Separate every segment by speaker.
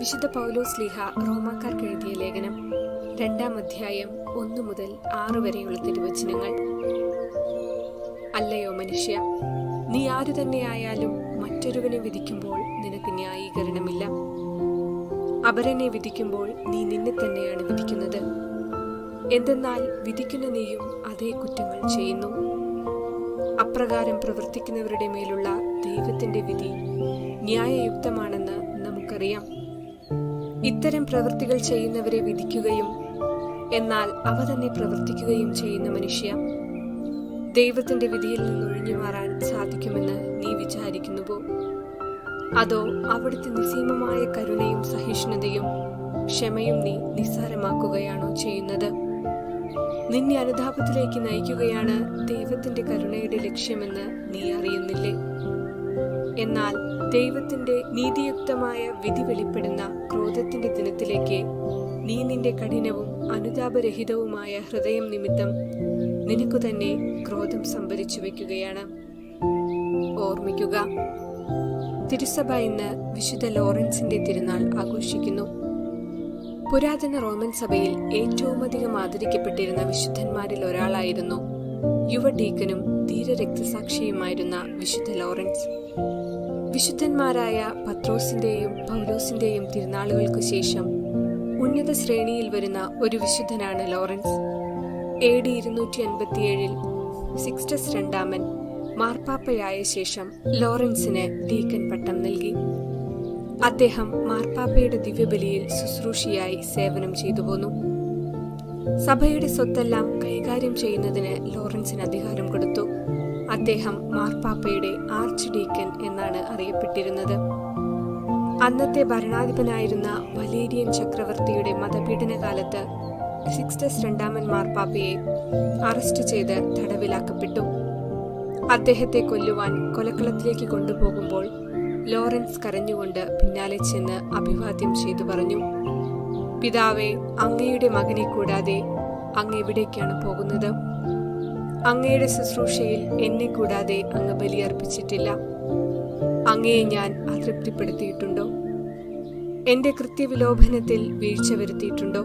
Speaker 1: വിശുദ്ധ പൗലോസ് ശ്ലീഹ റോമാക്കാർക്ക് എഴുതിയ ലേഖനം 2-ാം അധ്യായം 1 മുതൽ 6 വരെയുള്ള തിരുവചനങ്ങൾ. അല്ലയോ മനുഷ്യ, നീ ആരു തന്നെയായാലും മറ്റൊരുവനെ വിധിക്കുമ്പോൾ നിനക്ക് ന്യായീകരണമില്ല. അപരനെ വിധിക്കുമ്പോൾ നീ നിന്നെ തന്നെയാണ് വിധിക്കുന്നത്. എന്തെന്നാൽ വിധിക്കുന്ന നീയും അതേ കുറ്റങ്ങൾ ചെയ്യുന്നു. അപ്രകാരം പ്രവർത്തിക്കുന്നവരുടെ മേലുള്ള ദൈവത്തിന്റെ വിധി ന്യായയുക്തമാണെന്ന് നമുക്കറിയാം. ഇത്തരം പ്രവൃത്തികൾ ചെയ്യുന്നവരെ വിധിക്കുകയും എന്നാൽ അവ തന്നെ പ്രവർത്തിക്കുകയും ചെയ്യുന്ന മനുഷ്യ, ദൈവത്തിന്റെ വിധിയിൽ നിന്നൊഴിഞ്ഞു മാറാൻ സാധിക്കുമെന്ന് നീ വിചാരിക്കുന്നുവോ? അതോ അവിടുത്തെ നിസ്സീമമായ കരുണയും സഹിഷ്ണുതയും ക്ഷമയും നീ നിസ്സാരമാക്കുകയാണോ ചെയ്യുന്നത്? നിന്നെ അനുതാപത്തിലേക്ക് നയിക്കുകയാണ് ദൈവത്തിന്റെ കരുണയുടെ ലക്ഷ്യമെന്ന് നീ അറിയുന്നില്ലേ? എന്നാൽ ദൈവത്തിന്റെ നീതിയുക്തമായ വിധി വെളിപ്പെടുന്ന ക്രോധത്തിന്റെ ദിനത്തിലേക്ക് നീ നിന്റെ കഠിനവും അനുതാപരഹിതവുമായ ഹൃദയം നിമിത്തം നിനക്കു തന്നെ ക്രോധം സംഭരിച്ചു വയ്ക്കുകയാണ്. ഓർമ്മിക്കുക, തിരുസഭ ഇന്ന് വിശുദ്ധ ലോറൻസിന്റെ തിരുനാൾ ആഘോഷിക്കുന്നു. പുരാതന റോമൻ സഭയിൽ ഏറ്റവും അധികം ആദരിക്കപ്പെട്ടിരുന്ന വിശുദ്ധന്മാരിൽ ഒരാളായിരുന്നു യുവ ഡീക്കനും ധീരരക്തസാക്ഷിയുമായിരുന്ന വിശുദ്ധ ലോറൻസ്. വിശുദ്ധന്മാരായ പത്രോസിന്റെയും പൗലോസിന്റെയും തിരുനാളുകൾക്കു ശേഷം ഉന്നത ശ്രേണിയിൽ വരുന്ന ഒരു വിശുദ്ധനാണ് ലോറൻസ്. AD 257 സിക്സ്റ്റസ് രണ്ടാമൻ മാർപ്പാപ്പയായ ശേഷം ലോറൻസിന് ഡീക്കൻ പട്ടം നൽകി. അദ്ദേഹം മാർപ്പാപ്പയുടെ ദിവ്യബലിയിൽ ശുശ്രൂഷയായി സേവനം ചെയ്തു പോന്നു. സഭയുടെ സ്വത്തെല്ലാം കൈകാര്യം ചെയ്യുന്നതിന് ലോറൻസിന് അധികാരം കൊടുത്തു. അദ്ദേഹം മാർപ്പാപ്പയുടെ ആർച്ച് ഡീക്കൻ എന്നാണ് അറിയപ്പെട്ടിരുന്നത്. അന്നത്തെ ഭരണാധിപനായിരുന്ന വലേരിയൻ ചക്രവർത്തിയുടെ മതപീഡന കാലത്ത് സിക്സ്റ്റസ് രണ്ടാമൻ മാർപ്പാപ്പയെ അറസ്റ്റ് ചെയ്ത് തടവിലാക്കപ്പെട്ടു. അദ്ദേഹത്തെ കൊല്ലുവാൻ കൊലക്കളത്തിലേക്ക് കൊണ്ടുപോകുമ്പോൾ ലോറൻസ് കരഞ്ഞുകൊണ്ട് പിന്നാലെ ചെന്ന് അഭിവാദ്യം ചെയ്തു പറഞ്ഞു: പിതാവേ, അങ്ങയുടെ മകനെ കൂടാതെ അങ്ങ് എവിടേക്കാണ് പോകുന്നത്? അങ്ങയുടെ ശുശ്രൂഷയിൽ എന്നെ കൂടാതെ അങ്ങ് ബലിയർപ്പിച്ചിട്ടില്ല. അങ്ങയെ ഞാൻ അതൃപ്തിപ്പെടുത്തിയിട്ടുണ്ടോ? എന്റെ കൃത്യവിലോഭനത്തിൽ വീഴ്ച വരുത്തിയിട്ടുണ്ടോ?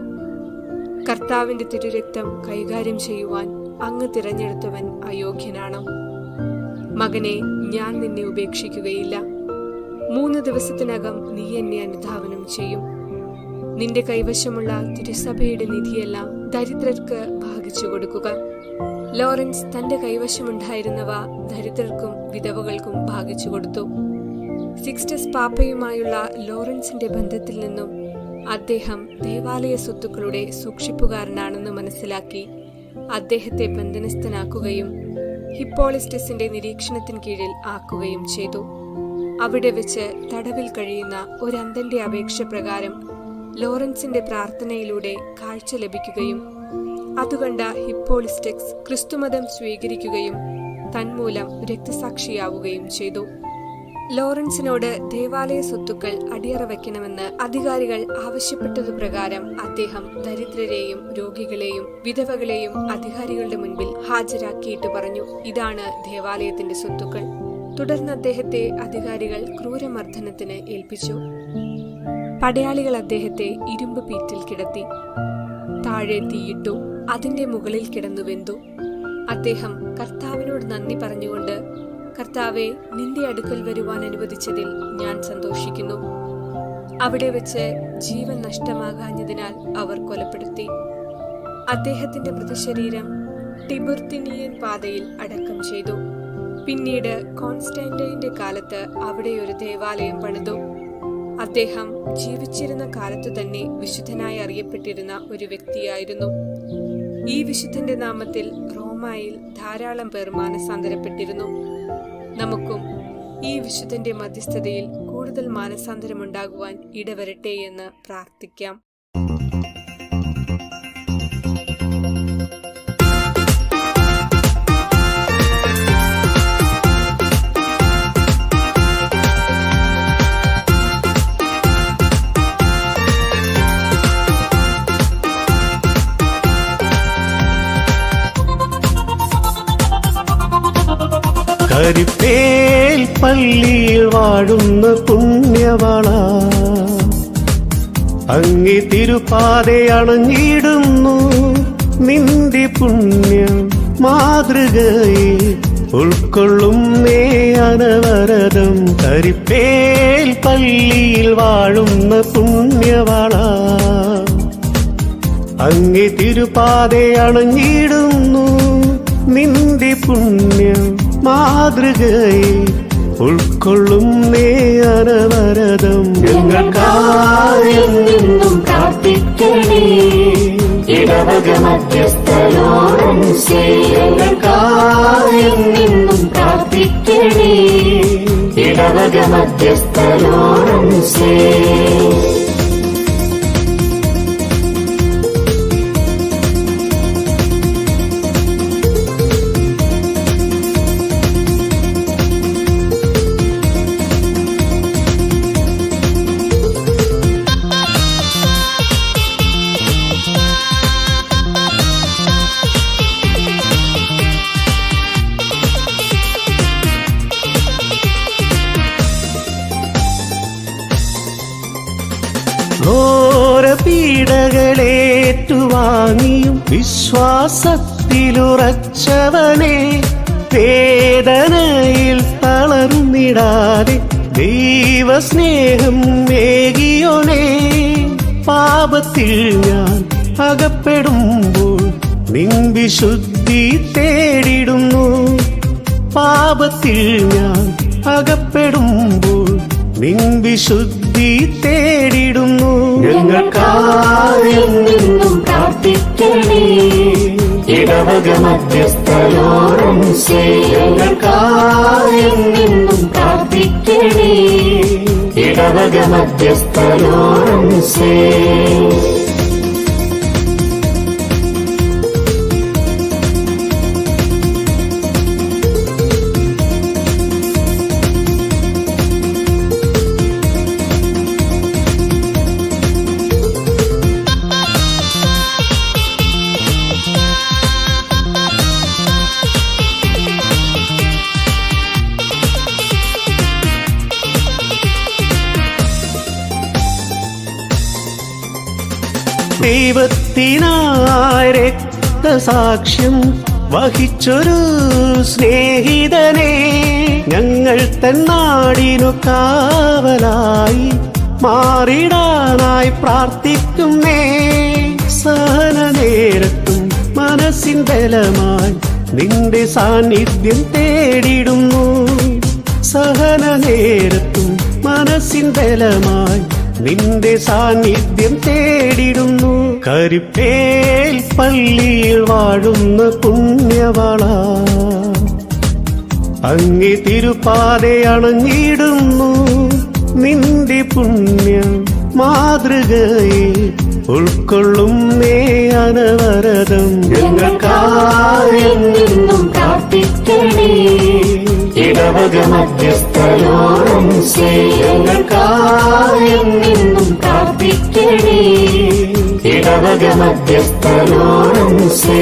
Speaker 1: കർത്താവിന്റെ തിരുരക്തം കൈകാര്യം ചെയ്യുവാൻ അങ്ങ് തിരഞ്ഞെടുത്തവൻ അയോഗ്യനാണോ? മകനെ, ഞാൻ നിന്നെ ഉപേക്ഷിക്കുകയില്ല. 3 ദിവസത്തിനകം നീ എന്നെ അനുധാവനം ചെയ്യും. നിന്റെ കൈവശമുള്ള തിരുസഭയുടെ നിധിയെല്ലാം ദരിദ്രർക്ക് ഭാഗിച്ചു കൊടുക്കുക. ലോറൻസ് തന്റെ കൈവശമുണ്ടായിരുന്നവ ദരിദ്രർക്കും വിധവകൾക്കും ഭാഗിച്ചു കൊടുത്തു. സിക്സ്റ്റസ് പാപ്പയുമായുള്ള ലോറൻസിന്റെ ബന്ധത്തിൽ നിന്നും അദ്ദേഹം ദേവാലയ സ്വത്തുക്കളുടെ സൂക്ഷിപ്പുകാരനാണെന്ന് മനസ്സിലാക്കി അദ്ദേഹത്തെ ബന്ധനസ്ഥനാക്കുകയും ഹിപ്പോളിസ്റ്റസിന്റെ നിരീക്ഷണത്തിന് കീഴിൽ ആക്കുകയും ചെയ്തു. അവിടെ വെച്ച് തടവിൽ കഴിയുന്ന ഒരു അന്ധന്റെ അപേക്ഷ പ്രകാരം ലോറൻസിന്റെ പ്രാർത്ഥനയിലൂടെ കാഴ്ച ലഭിക്കുകയും അതുകണ്ട ഹിപ്പോളിസ്റ്റക്സ് ക്രിസ്തുമതം സ്വീകരിക്കുകയും തന്മൂലം രക്തസാക്ഷിയാവുകയും ചെയ്തു. ലോറൻസിനോട് ദേവാലയ സ്വത്തുക്കൾ അടിയറ വയ്ക്കണമെന്ന് അധികാരികൾ ആവശ്യപ്പെട്ടതുപ്രകാരം അദ്ദേഹം ദരിദ്രരെയും രോഗികളെയും വിധവകളെയും അധികാരികളുടെ മുൻപിൽ ഹാജരാക്കിയിട്ട് പറഞ്ഞു: ഇതാണ് ദേവാലയത്തിന്റെ സ്വത്തുക്കൾ. തുടർന്ന് അദ്ദേഹത്തെ അധികാരികൾ ക്രൂരമർദ്ദനത്തിന് ഏൽപ്പിച്ചു. പടയാളികൾ അദ്ദേഹത്തെ ഇരുമ്പ് പീറ്റിൽ കിടത്തി. താഴെ തീയിട്ടു. അതിന്റെ മുകളിൽ കിടന്നു വെന്തു. അദ്ദേഹം കർത്താവിനോട് നന്ദി പറഞ്ഞുകൊണ്ട്: കർത്താവെ, നിന്റെ അടുക്കൽ വരുവാൻ അനുവദിച്ചതിൽ ഞാൻ സന്തോഷിക്കുന്നു. അവിടെ വെച്ച് ജീവൻ നഷ്ടമാകാഞ്ഞതിനാൽ അവർ കൊലപ്പെടുത്തി. അദ്ദേഹത്തിന്റെ മൃതശരീരം ടിബുർത്തിനിയൻ പാതയിൽ അടക്കം ചെയ്തു. പിന്നീട് കോൺസ്റ്റാന്റൈന്റെ കാലത്ത് അവിടെ ഒരു ദേവാലയം പണിതു. അദ്ദേഹം ജീവിച്ചിരുന്ന കാലത്തു തന്നെ വിശുദ്ധനായി അറിയപ്പെട്ടിരുന്ന ഒരു വ്യക്തിയായിരുന്നു. ഈ വിശുദ്ധന്റെ നാമത്തിൽ റോമായിൽ ധാരാളം പേർ മാനസാന്തരപ്പെട്ടിരുന്നു. നമുക്കും ഈ വിശുദ്ധന്റെ മധ്യസ്ഥതയിൽ കൂടുതൽ മാനസാന്തരമുണ്ടാകുവാൻ ഇടവരട്ടെ എന്ന് പ്രാർത്ഥിക്കാം.
Speaker 2: കരിപ്പേൽ പള്ളിയിൽ വാഴുന്ന പുണ്യവാള, അങ്ങേ തിരുപാതെ അണഞ്ഞിടുന്നു. നിന്റെ പുണ്യം മാതൃകയെ ഉൾക്കൊള്ളുന്നേ അനവരതം. കരിപ്പേൽ പള്ളിയിൽ വാഴുന്ന പുണ്യവാള, അങ്ങേ തിരുപാതെ അണഞ്ഞിടുന്നു. നിന്റെ പുണ്യം മാതൃകയെ ഉൾക്കൊള്ളുന്നേ അനവരതം.
Speaker 3: ഞങ്ങൾക്കായെന്നും പ്രാർത്ഥിക്കണേ, ഇടവക മധ്യസ്ഥലോടൻസേ. ഞങ്ങൾക്കായെന്നും പ്രാർത്ഥിക്കണേ, ഇടവക മധ്യസ്ഥലോടൻസേ.
Speaker 2: ഘോര പീഡകളേറ്റുവാങ്ങിയും വിശ്വാസത്തിലുറച്ചവനെ, വേദനയിൽ തളർന്നിടാതെ ദൈവസ്നേഹം ഏകിയോനെ. പാപത്തിൽ ഞാൻ അകപ്പെടുമ്പോൾ നിൻ വിശുദ്ധി തേടിടുന്നു. പാപത്തിൽ ഞാൻ അകപ്പെടുമ്പോൾ നിൻ വിശുദ്ധി തേടിടുന്നു.
Speaker 3: ഞങ്ങൾക്കായെന്നും പ്രാർത്ഥിക്കണേ, ഇടവക മധ്യസ്ഥലോടൻസേ. ഞങ്ങൾക്കായെന്നും പ്രാർത്ഥിക്കണേ, ഇടവക മധ്യസ്ഥലോടൻസേ.
Speaker 2: ദൈവത്തിനായി രക്തസാക്ഷ്യം വഹിച്ചൊരു സ്നേഹിതനെ, ഞങ്ങൾ തന്നാടിനു കാവലായി മാറിടാനായി പ്രാർത്ഥിക്കുന്നേ. സഹന നേരത്തും മനസ്സിൻ ബലമായി നിന്റെ സാന്നിധ്യം തേടിടുന്നു. സഹന നേരത്തും മനസ്സിൻ ബലമായി നിന്റെ സാന്നിധ്യം തേടിടുന്നു. കരിപ്പേൽ പള്ളിയിൽ വാഴുന്ന പുണ്യവാള, അങ്ങേ തിരുപാതെ അണഞ്ഞിടുന്നു. നിന്റെ പുണ്യം മാതൃകയെ ഉൾക്കൊള്ളുന്നേ അനവരതം.
Speaker 3: ഞങ്ങൾക്കായെന്നും പ്രാർത്ഥിക്കണേ, ഇടവക മധ്യസ്ഥലോടൻസേ. ഞങ്ങൾക്കായെന്നും പ്രാർത്ഥിക്കണേ, ഇടവക മധ്യസ്ഥലോടൻസേ.